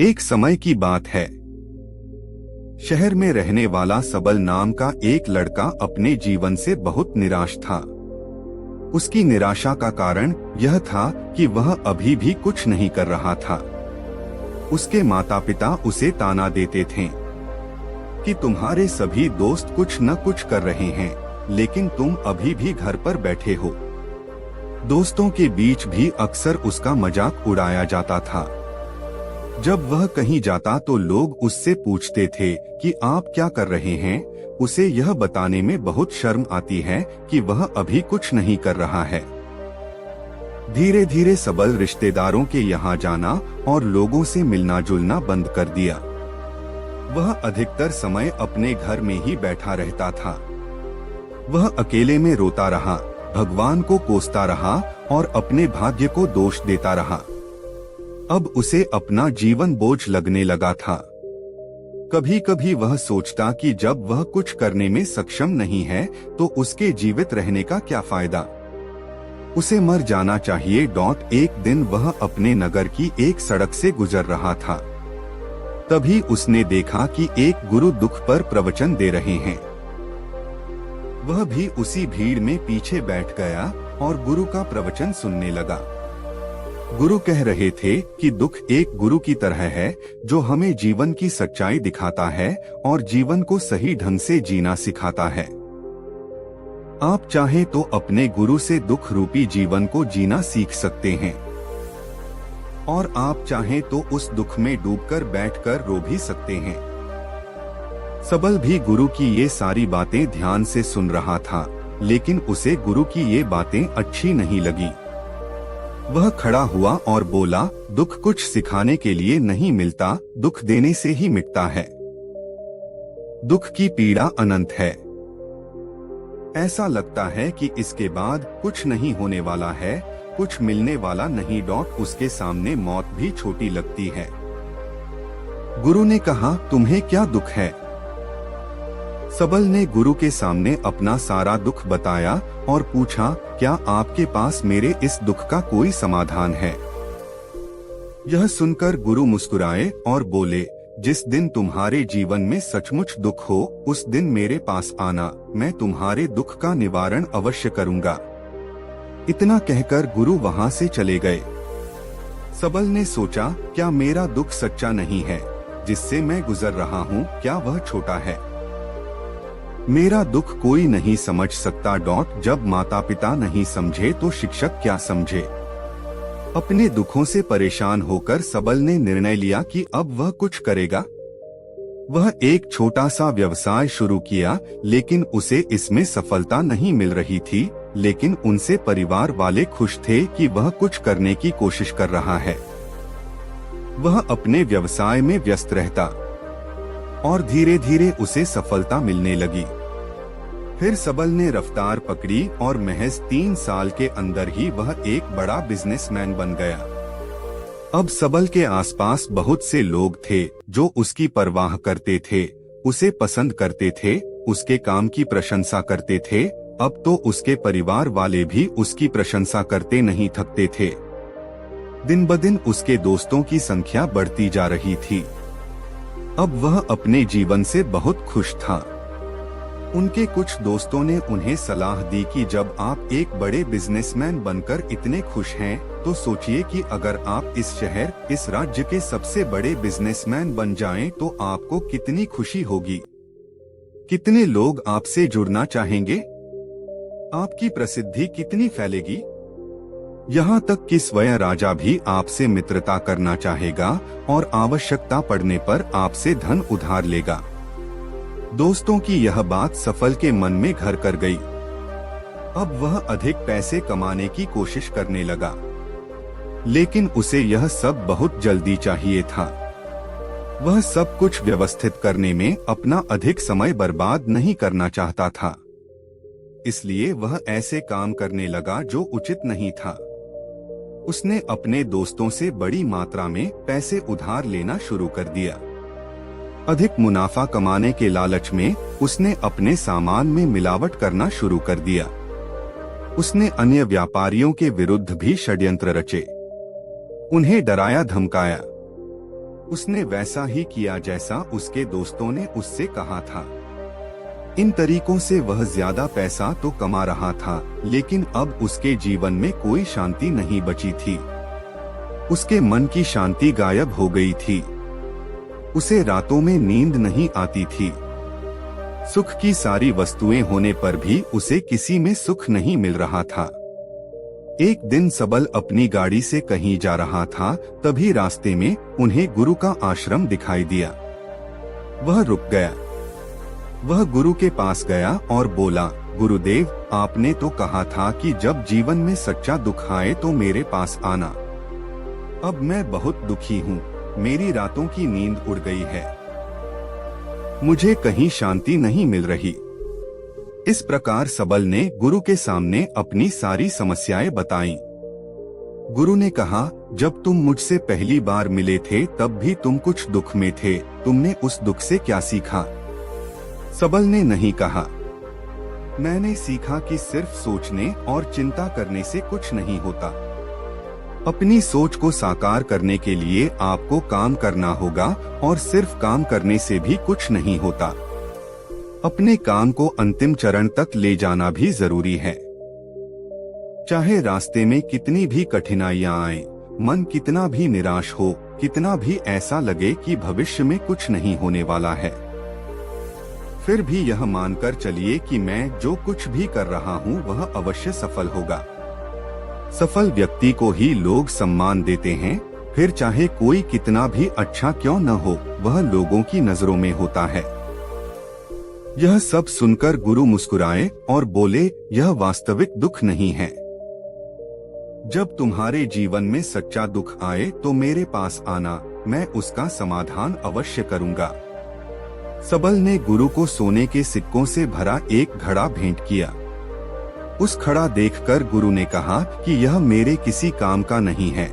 एक समय की बात है। शहर में रहने वाला सबल नाम का एक लड़का अपने जीवन से बहुत निराश था। उसकी निराशा का कारण यह था कि वह अभी भी कुछ नहीं कर रहा था। उसके माता पिता उसे ताना देते थे कि तुम्हारे सभी दोस्त कुछ न कुछ कर रहे हैं, लेकिन तुम अभी भी घर पर बैठे हो। दोस्तों के बीच भी अक्सर उसका मजाक उड़ाया जाता था। जब वह कहीं जाता तो लोग उससे पूछते थे कि आप क्या कर रहे हैं। उसे यह बताने में बहुत शर्म आती है कि वह अभी कुछ नहीं कर रहा है। धीरे धीरे सबल रिश्तेदारों के यहाँ जाना और लोगों से मिलना जुलना बंद कर दिया। वह अधिकतर समय अपने घर में ही बैठा रहता था। वह अकेले में रोता रहा, भगवान को कोसता रहा और अपने भाग्य को दोष देता रहा। अब उसे अपना जीवन बोझ लगने लगा था। कभी कभी वह सोचता कि जब वह कुछ करने में सक्षम नहीं है तो उसके जीवित रहने का क्या फायदा, उसे मर जाना चाहिए। एक दिन वह अपने नगर की एक सड़क से गुजर रहा था। तभी उसने देखा कि एक गुरु दुख पर प्रवचन दे रहे हैं। वह भी उसी भीड़ में पीछे बैठ गया और गुरु का प्रवचन सुनने लगा। गुरु कह रहे थे कि दुख एक गुरु की तरह है जो हमें जीवन की सच्चाई दिखाता है और जीवन को सही ढंग से जीना सिखाता है। आप चाहे तो अपने गुरु से दुख रूपी जीवन को जीना सीख सकते हैं और आप चाहे तो उस दुख में डूबकर बैठकर रो भी सकते हैं। सबल भी गुरु की ये सारी बातें ध्यान से सुन रहा था, लेकिन उसे गुरु की ये बातें अच्छी नहीं लगी। वह खड़ा हुआ और बोला, दुख कुछ सिखाने के लिए नहीं मिलता, दुख देने से ही मिटता है। दुख की पीड़ा अनंत है। ऐसा लगता है कि इसके बाद कुछ नहीं होने वाला है, कुछ मिलने वाला नहीं। उसके सामने मौत भी छोटी लगती है। गुरु ने कहा, तुम्हें क्या दुख है? सबल ने गुरु के सामने अपना सारा दुख बताया और पूछा, क्या आपके पास मेरे इस दुख का कोई समाधान है? यह सुनकर गुरु मुस्कुराए और बोले, जिस दिन तुम्हारे जीवन में सचमुच दुख हो उस दिन मेरे पास आना, मैं तुम्हारे दुख का निवारण अवश्य करूंगा। इतना कहकर गुरु वहां से चले गए। सबल ने सोचा, क्या मेरा दुख सच्चा नहीं है? जिससे मैं गुजर रहा हूँ, क्या वह छोटा है? मेरा दुख कोई नहीं समझ सकता। जब माता पिता नहीं समझे तो शिक्षक क्या समझे? अपने दुखों से परेशान होकर सबल ने निर्णय लिया कि अब वह कुछ करेगा। वह एक छोटा सा व्यवसाय शुरू किया, लेकिन उसे इसमें सफलता नहीं मिल रही थी। लेकिन उनसे परिवार वाले खुश थे कि वह कुछ करने की कोशिश कर रहा है। वह अपने व्यवसाय में व्यस्त रहता और धीरे धीरे उसे सफलता मिलने लगी। फिर सबल ने रफ्तार पकड़ी और महज 3 साल के अंदर ही वह एक बड़ा बिजनेसमैन बन गया। अब सबल के आसपास बहुत से लोग थे जो उसकी परवाह करते थे, उसे पसंद करते थे, उसके काम की प्रशंसा करते थे। अब तो उसके परिवार वाले भी उसकी प्रशंसा करते नहीं थकते थे। दिन ब दिन उसके दोस्तों की संख्या बढ़ती जा रही थी। अब वह अपने जीवन से बहुत खुश था। उनके कुछ दोस्तों ने उन्हें सलाह दी कि जब आप एक बड़े बिजनेसमैन बनकर इतने खुश हैं, तो सोचिए कि अगर आप इस शहर, इस राज्य के सबसे बड़े बिजनेसमैन बन जाएं तो आपको कितनी खुशी होगी। कितने लोग आपसे जुड़ना चाहेंगे, आपकी प्रसिद्धि कितनी फैलेगी। यहाँ तक कि स्वयं राजा भी आपसे मित्रता करना चाहेगा और आवश्यकता पड़ने पर आपसे धन उधार लेगा। दोस्तों की यह बात सफल के मन में घर कर गई। अब वह अधिक पैसे कमाने की कोशिश करने लगा, लेकिन उसे यह सब बहुत जल्दी चाहिए था। वह सब कुछ व्यवस्थित करने में अपना अधिक समय बर्बाद नहीं करना चाहता था। इसलिए वह ऐसे काम करने लगा जो उचित नहीं था। उसने अपने दोस्तों से बड़ी मात्रा में पैसे उधार लेना शुरू कर दिया। अधिक मुनाफा कमाने के लालच में उसने अपने सामान में मिलावट करना शुरू कर दिया। उसने अन्य व्यापारियों के विरुद्ध भी षड्यंत्र रचे, उन्हें डराया धमकाया। उसने वैसा ही किया जैसा उसके दोस्तों ने उससे कहा था। इन तरीकों से वह ज्यादा पैसा तो कमा रहा था, लेकिन अब उसके जीवन में कोई शांति नहीं बची थी। उसके मन की शांति गायब हो गई थी। उसे रातों में नींद नहीं आती थी। सुख की सारी वस्तुएं होने पर भी उसे किसी में सुख नहीं मिल रहा था। एक दिन सबल अपनी गाड़ी से कहीं जा रहा था, तभी रास्ते में उन्हें गुरु का आश्रम दिखाई दिया। वह रुक गया। वह गुरु के पास गया और बोला, गुरुदेव, आपने तो कहा था कि जब जीवन में सच्चा दुख आए तो मेरे पास आना। अब मैं बहुत दुखी हूँ। मेरी रातों की नींद उड़ गई है। मुझे कहीं शांति नहीं मिल रही। इस प्रकार सबल ने गुरु के सामने अपनी सारी समस्याएं बताईं। गुरु ने कहा, जब तुम मुझसे पहली बार मिले थे तब भी तुम कुछ दुख में थे। तुमने उस दुख से क्या सीखा? सबल ने नहीं कहा। मैंने सीखा कि सिर्फ सोचने और चिंता करने से कुछ नहीं होता। अपनी सोच को साकार करने के लिए आपको काम करना होगा और सिर्फ काम करने से भी कुछ नहीं होता। अपने काम को अंतिम चरण तक ले जाना भी जरूरी है। चाहे रास्ते में कितनी भी कठिनाइयां आए, मन कितना भी निराश हो, कितना भी ऐसा लगे कि भविष्य में कुछ नहीं होने वाला है, फिर भी यह मानकर चलिए कि मैं जो कुछ भी कर रहा हूँ वह अवश्य सफल होगा। सफल व्यक्ति को ही लोग सम्मान देते हैं, फिर चाहे कोई कितना भी अच्छा क्यों न हो, वह लोगों की नजरों में होता है। यह सब सुनकर गुरु मुस्कुराए और बोले, यह वास्तविक दुख नहीं है। जब तुम्हारे जीवन में सच्चा दुख आए तो मेरे पास आना, मैं उसका समाधान अवश्य करूंगा। सबल ने गुरु को सोने के सिक्कों से भरा एक घड़ा भेंट किया। उस घड़ा देखकर गुरु ने कहा कि यह मेरे किसी काम का नहीं है,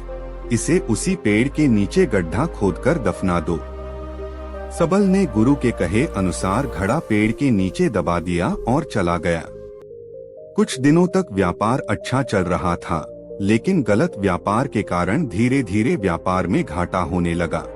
इसे उसी पेड़ के नीचे गड्ढा खोदकर दफना दो। सबल ने गुरु के कहे अनुसार घड़ा पेड़ के नीचे दबा दिया और चला गया। कुछ दिनों तक व्यापार अच्छा चल रहा था, लेकिन गलत व्यापार के कारण धीरे धीरे व्यापार में घाटा होने लगा।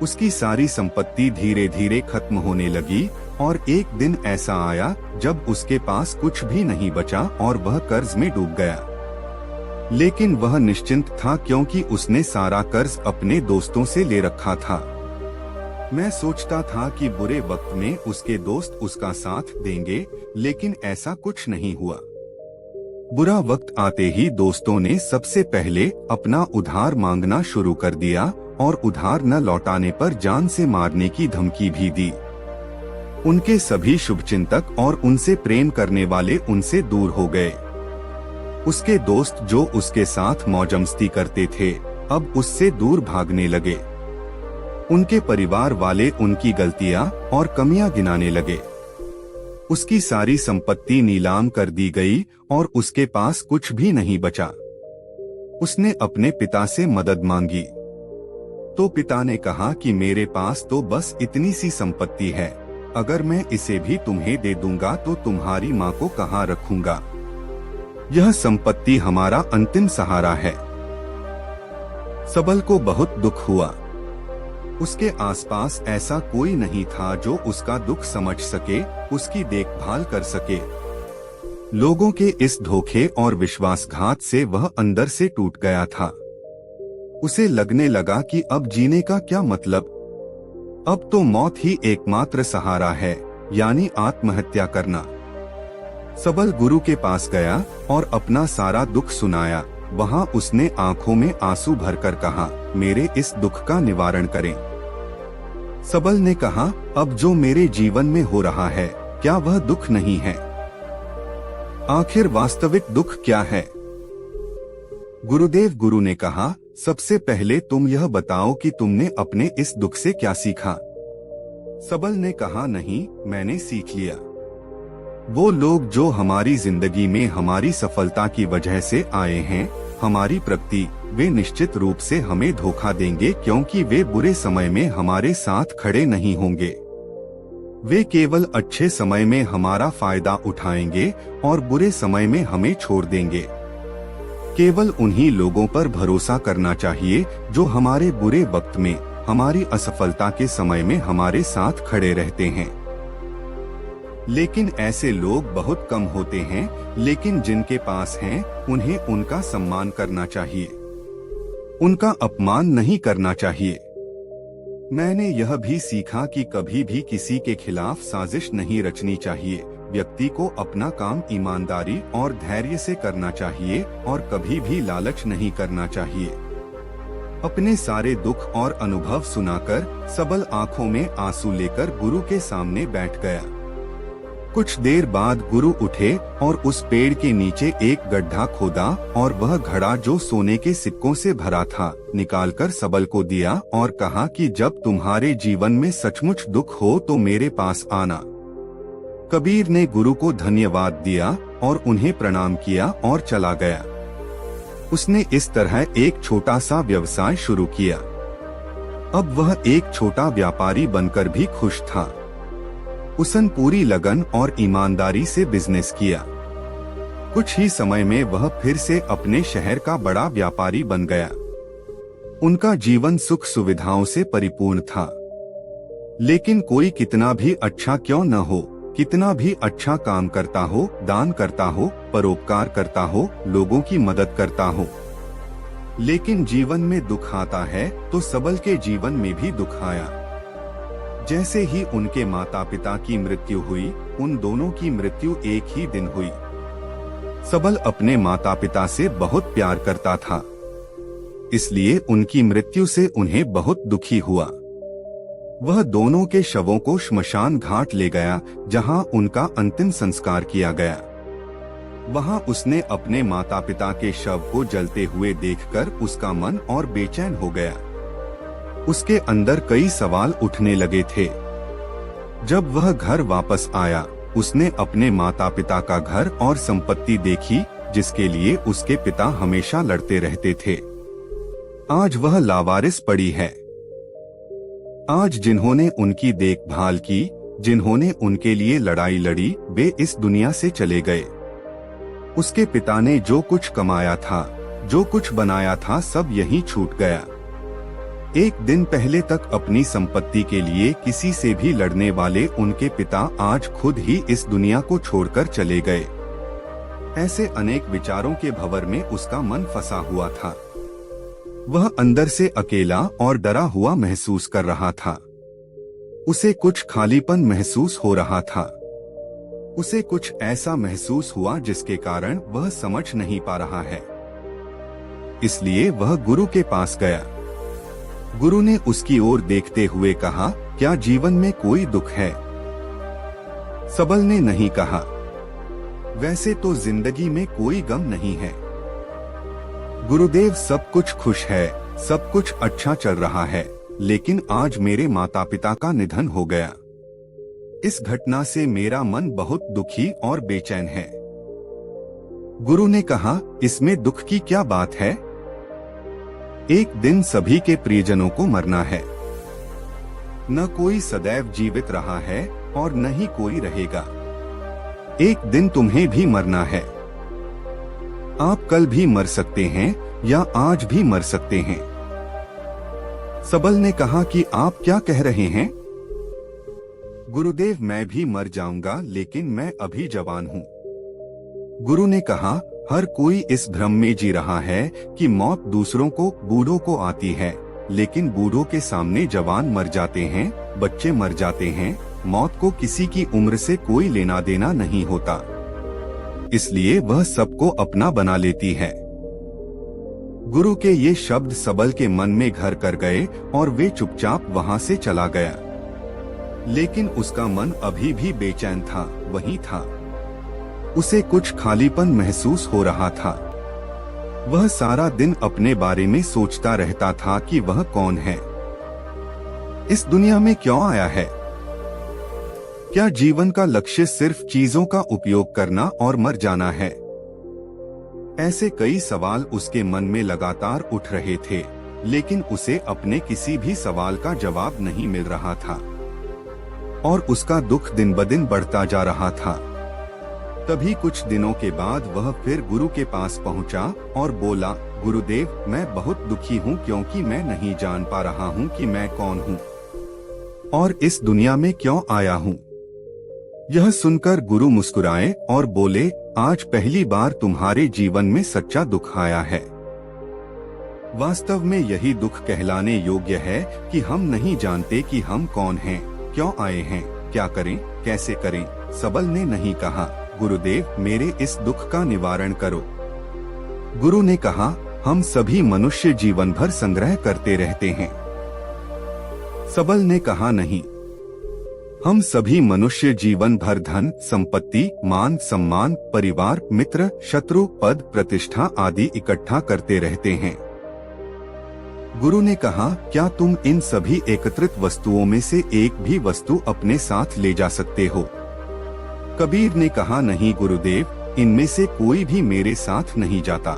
उसकी सारी संपत्ति धीरे धीरे खत्म होने लगी और एक दिन ऐसा आया जब उसके पास कुछ भी नहीं बचा और वह कर्ज में डूब गया। लेकिन वह निश्चिंत था क्योंकि उसने सारा कर्ज अपने दोस्तों से ले रखा था। मैं सोचता था कि बुरे वक्त में उसके दोस्त उसका साथ देंगे, लेकिन ऐसा कुछ नहीं हुआ। बुरा वक्त आते ही दोस्तों ने सबसे पहले अपना उधार मांगना शुरू कर दिया और उधार न लौटाने पर जान से मारने की धमकी भी दी। उनके सभी शुभचिंतक और उनसे प्रेम करने वाले उनसे दूर हो गए। उसके दोस्त जो उसके साथ मौजमस्ती करते थे, अब उससे दूर भागने लगे। उनके परिवार वाले उनकी गलतियां और कमियां गिनाने लगे। उसकी सारी संपत्ति नीलाम कर दी गई और उसके पास कुछ भी नहीं बचा। उसने अपने पिता से मदद मांगी, तो पिता ने कहा कि मेरे पास तो बस इतनी सी संपत्ति है, अगर मैं इसे भी तुम्हें दे दूंगा तो तुम्हारी माँ को कहाँ रखूंगा? यह संपत्ति हमारा अंतिम सहारा है। सबल को बहुत दुख हुआ। उसके आसपास ऐसा कोई नहीं था जो उसका दुख समझ सके, उसकी देखभाल कर सके। लोगों के इस धोखे और विश्वासघात से वह अंदर से टूट गया था। उसे लगने लगा कि अब जीने का क्या मतलब? अब तो मौत ही एकमात्र सहारा है, यानी आत्महत्या करना। सबल गुरु के पास गया और अपना सारा दुख सुनाया। वहां उसने आंखों में आंसू भरकर कहा, मेरे इस दुख का निवारण करें। सबल ने कहा, अब जो मेरे जीवन में हो रहा है, क्या वह दुख नहीं है? आखिर वास्तविक दुख क्या है? गुरुदेव, गुरु ने कहा, सबसे पहले तुम यह बताओ कि तुमने अपने इस दुख से क्या सीखा? सबल ने कहा, नहीं, मैंने सीख लिया। वो लोग जो हमारी जिंदगी में हमारी सफलता की वजह से आए हैं, हमारी प्रगति, वे निश्चित रूप से हमें धोखा देंगे, क्योंकि वे बुरे समय में हमारे साथ खड़े नहीं होंगे। वे केवल अच्छे समय में हमारा फायदा उठाएंगे और बुरे समय में हमें छोड़ देंगे। केवल उन्हीं लोगों पर भरोसा करना चाहिए जो हमारे बुरे वक्त में हमारी असफलता के समय में हमारे साथ खड़े रहते हैं। लेकिन ऐसे लोग बहुत कम होते हैं, लेकिन जिनके पास हैं, उन्हें उनका सम्मान करना चाहिए, उनका अपमान नहीं करना चाहिए। मैंने यह भी सीखा कि कभी भी किसी के खिलाफ साजिश नहीं रचनी चाहिए। व्यक्ति को अपना काम ईमानदारी और धैर्य से करना चाहिए और कभी भी लालच नहीं करना चाहिए। अपने सारे दुख और अनुभव सुनाकर सबल आंखों में आंसू लेकर गुरु के सामने बैठ गया। कुछ देर बाद गुरु उठे और उस पेड़ के नीचे एक गड्ढा खोदा और वह घड़ा जो सोने के सिक्कों से भरा था निकालकर सबल को दिया और कहा कि जब तुम्हारे जीवन में सचमुच दुख हो तो मेरे पास आना। कबीर ने गुरु को धन्यवाद दिया और उन्हें प्रणाम किया और चला गया। उसने इस तरह एक छोटा सा व्यवसाय शुरू किया। अब वह एक छोटा व्यापारी बनकर भी खुश था। उसने पूरी लगन और ईमानदारी से बिजनेस किया। कुछ ही समय में वह फिर से अपने शहर का बड़ा व्यापारी बन गया। उनका जीवन सुख सुविधाओं से परिपूर्ण था। लेकिन कोई कितना भी अच्छा क्यों न हो, कितना भी अच्छा काम करता हो, दान करता हो, परोपकार करता हो, लोगों की मदद करता हो, लेकिन जीवन में दुख आता है तो सबल के जीवन में भी दुख आया। जैसे ही उनके माता पिता की मृत्यु हुई, उन दोनों की मृत्यु एक ही दिन हुई। सबल अपने माता पिता से बहुत प्यार करता था, इसलिए उनकी मृत्यु से उन्हें बहुत दुखी हुआ। वह दोनों के शवों को श्मशान घाट ले गया, जहां उनका अंतिम संस्कार किया गया। वहां उसने अपने माता पिता के शव को जलते हुए देखकर उसका मन और बेचैन हो गया। उसके अंदर कई सवाल उठने लगे थे। जब वह घर वापस आया, उसने अपने माता पिता का घर और संपत्ति देखी, जिसके लिए उसके पिता हमेशा लड़ते रहते थे। आज वह लावारिस पड़ी है। आज जिन्होंने उनकी देखभाल की, जिन्होंने उनके लिए लड़ाई लड़ी, वे इस दुनिया से चले गए। उसके पिता ने जो कुछ कमाया था, जो कुछ बनाया था, सब यहीं छूट गया। एक दिन पहले तक अपनी संपत्ति के लिए किसी से भी लड़ने वाले उनके पिता आज खुद ही इस दुनिया को छोड़कर चले गए। ऐसे अनेक विचारों के भंवर में उसका मन फंसा हुआ था। वह अंदर से अकेला और डरा हुआ महसूस कर रहा था। उसे कुछ खालीपन महसूस हो रहा था। उसे कुछ ऐसा महसूस हुआ जिसके कारण वह समझ नहीं पा रहा है। इसलिए वह गुरु के पास गया। गुरु ने उसकी ओर देखते हुए कहा, क्या जीवन में कोई दुख है? सबल ने नहीं कहा, वैसे तो जिंदगी में कोई गम नहीं है गुरुदेव, सब कुछ खुश है, सब कुछ अच्छा चल रहा है, लेकिन आज मेरे माता पिता का निधन हो गया। इस घटना से मेरा मन बहुत दुखी और बेचैन है। गुरु ने कहा, इसमें दुख की क्या बात है? एक दिन सभी के प्रियजनों को मरना है। न कोई सदैव जीवित रहा है और न ही कोई रहेगा। एक दिन तुम्हें भी मरना है। आप कल भी मर सकते हैं या आज भी मर सकते हैं। सबल ने कहा कि आप क्या कह रहे हैं? गुरुदेव, मैं भी मर जाऊंगा, लेकिन मैं अभी जवान हूँ। गुरु ने कहा, हर कोई इस भ्रम में जी रहा है कि मौत दूसरों को, बूढ़ों को आती है, लेकिन बूढ़ों के सामने जवान मर जाते हैं, बच्चे मर जाते हैं। मौत को किसी की उम्र से कोई लेना देना नहीं होता, इसलिए वह सबको अपना बना लेती है। गुरु के ये शब्द सबल के मन में घर कर गए और वे चुपचाप वहां से चला गया। लेकिन उसका मन अभी भी बेचैन था, वहीं था। उसे कुछ खालीपन महसूस हो रहा था। वह सारा दिन अपने बारे में सोचता रहता था कि वह कौन है, इस दुनिया में क्यों आया है। क्या जीवन का लक्ष्य सिर्फ चीजों का उपयोग करना और मर जाना है? ऐसे कई सवाल उसके मन में लगातार उठ रहे थे, लेकिन उसे अपने किसी भी सवाल का जवाब नहीं मिल रहा था और उसका दुख दिन ब दिन बढ़ता जा रहा था। तभी कुछ दिनों के बाद वह फिर गुरु के पास पहुंचा और बोला, गुरुदेव, मैं बहुत दुखी हूँ क्योंकि मैं नहीं जान पा रहा हूँ कि मैं कौन हूँ और इस दुनिया में क्यों आया हूँ। यह सुनकर गुरु मुस्कुराए और बोले, आज पहली बार तुम्हारे जीवन में सच्चा दुख आया है। वास्तव में यही दुख कहलाने योग्य है कि हम नहीं जानते कि हम कौन हैं, क्यों आए हैं, क्या करें, कैसे करें। सबल ने नहीं कहा, गुरुदेव मेरे इस दुख का निवारण करो। गुरु ने कहा, हम सभी मनुष्य जीवन भर संग्रह करते रहते हैं। सबल ने कहा, नहीं, हम सभी मनुष्य जीवन भर धन, संपत्ति, मान सम्मान, परिवार, मित्र, शत्रु, पद, प्रतिष्ठा आदि इकट्ठा करते रहते हैं। गुरु ने कहा, क्या तुम इन सभी एकत्रित वस्तुओं में से एक भी वस्तु अपने साथ ले जा सकते हो? कबीर ने कहा, नहीं गुरुदेव, इनमें से कोई भी मेरे साथ नहीं जाता।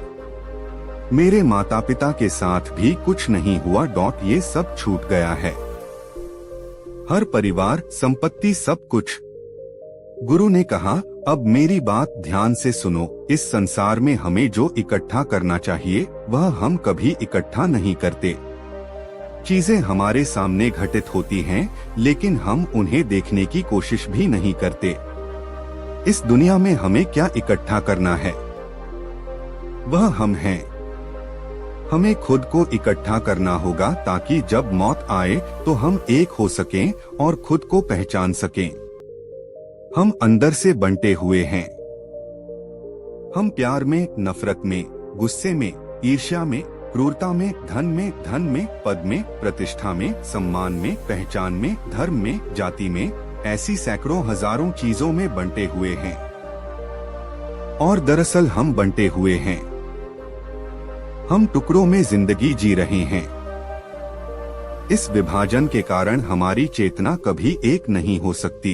मेरे माता पिता के साथ भी कुछ नहीं हुआ। ये सब छूट गया है, हर परिवार, संपत्ति, सब कुछ। गुरु ने कहा, अब मेरी बात ध्यान से सुनो। इस संसार में हमें जो इकट्ठा करना चाहिए वह हम कभी इकट्ठा नहीं करते। चीजें हमारे सामने घटित होती हैं, लेकिन हम उन्हें देखने की कोशिश भी नहीं करते। इस दुनिया में हमें क्या इकट्ठा करना है? वह हम हैं। हमें खुद को इकट्ठा करना होगा ताकि जब मौत आए तो हम एक हो सकें और खुद को पहचान सकें। हम अंदर से बंटे हुए हैं। हम प्यार में, नफरत में, गुस्से में, ईर्ष्या में, क्रूरता में, धन में, पद में, प्रतिष्ठा में, सम्मान में, पहचान में, धर्म में, जाति में, ऐसी सैकड़ों हजारों चीजों में बंटे हुए हैं। और दरअसल हम बंटे हुए हैं। हम टुकड़ों में जिंदगी जी रहे हैं। इस विभाजन के कारण हमारी चेतना कभी एक नहीं हो सकती।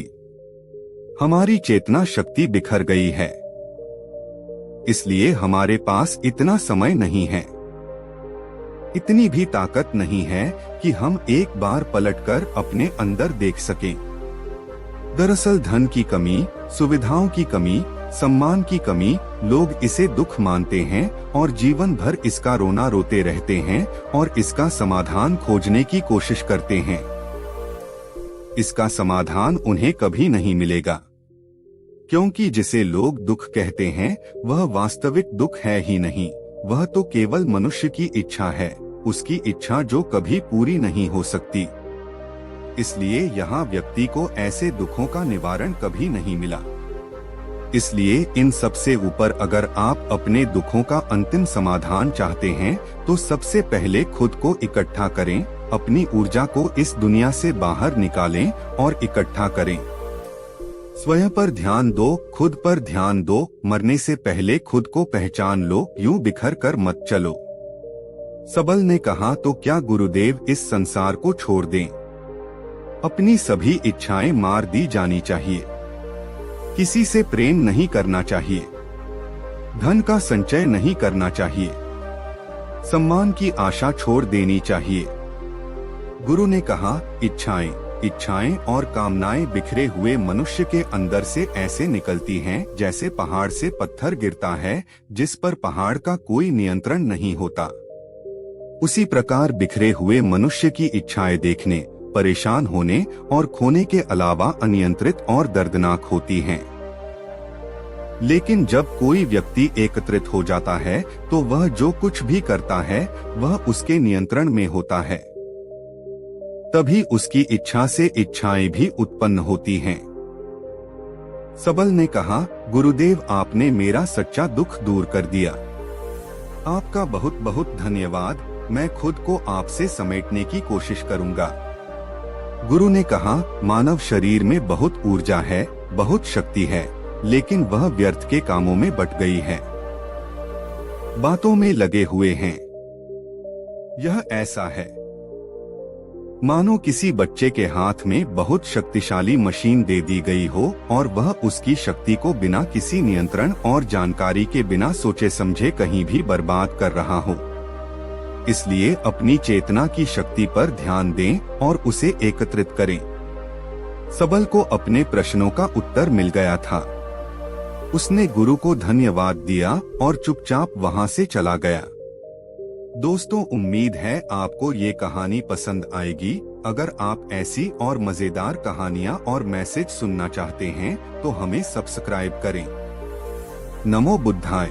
हमारी चेतना शक्ति बिखर गई है। इसलिए हमारे पास इतना समय नहीं है, इतनी भी ताकत नहीं है कि हम एक बार पलटकर अपने अंदर देख सकें। दरअसल धन की कमी, सुविधाओं की कमी, सम्मान की कमी, लोग इसे दुख मानते हैं और जीवन भर इसका रोना रोते रहते हैं और इसका समाधान खोजने की कोशिश करते हैं। इसका समाधान उन्हें कभी नहीं मिलेगा, क्योंकि जिसे लोग दुख कहते हैं वह वास्तविक दुख है ही नहीं। वह तो केवल मनुष्य की इच्छा है, उसकी इच्छा जो कभी पूरी नहीं हो सकती। इसलिए यहाँ व्यक्ति को ऐसे दुखों का निवारण कभी नहीं मिला। इसलिए इन सबसे ऊपर अगर आप अपने दुखों का अंतिम समाधान चाहते हैं तो सबसे पहले खुद को इकट्ठा करें, अपनी ऊर्जा को इस दुनिया से बाहर निकालें और इकट्ठा करें। स्वयं पर ध्यान दो, खुद पर ध्यान दो। मरने से पहले खुद को पहचान लो, यूं बिखर कर मत चलो। सबल ने कहा, तो क्या गुरुदेव इस संसार को छोड़ दें? अपनी सभी इच्छाएं मार दी जानी चाहिए। किसी से प्रेम नहीं करना चाहिए, धन का संचय नहीं करना चाहिए, सम्मान की आशा छोड़ देनी चाहिए। गुरु ने कहा, इच्छाएं और कामनाएं बिखरे हुए मनुष्य के अंदर से ऐसे निकलती हैं जैसे पहाड़ से पत्थर गिरता है जिस पर पहाड़ का कोई नियंत्रण नहीं होता। उसी प्रकार बिखरे हुए मनुष्य की इच्छाएं देखने, परेशान होने और खोने के अलावा अनियंत्रित और दर्दनाक होती हैं। लेकिन जब कोई व्यक्ति एकत्रित हो जाता है तो वह जो कुछ भी करता है वह उसके नियंत्रण में होता है। तभी उसकी इच्छा से इच्छाएं भी उत्पन्न होती हैं। सबल ने कहा, गुरुदेव आपने मेरा सच्चा दुख दूर कर दिया। आपका बहुत बहुत धन्यवाद। मैं खुद को आपसे समेटने की कोशिश करूंगा। गुरु ने कहा, मानव शरीर में बहुत ऊर्जा है, बहुत शक्ति है, लेकिन वह व्यर्थ के कामों में बट गई है, बातों में लगे हुए हैं। यह ऐसा है मानो किसी बच्चे के हाथ में बहुत शक्तिशाली मशीन दे दी गई हो और वह उसकी शक्ति को बिना किसी नियंत्रण और जानकारी के बिना सोचे समझे कहीं भी बर्बाद कर रहा हो। इसलिए अपनी चेतना की शक्ति पर ध्यान दें और उसे एकत्रित करें। सबल को अपने प्रश्नों का उत्तर मिल गया था। उसने गुरु को धन्यवाद दिया और चुपचाप वहां से चला गया। दोस्तों, उम्मीद है आपको ये कहानी पसंद आएगी। अगर आप ऐसी और मजेदार कहानियाँ और मैसेज सुनना चाहते हैं तो हमें सब्सक्राइब करें। नमो बुद्धाय।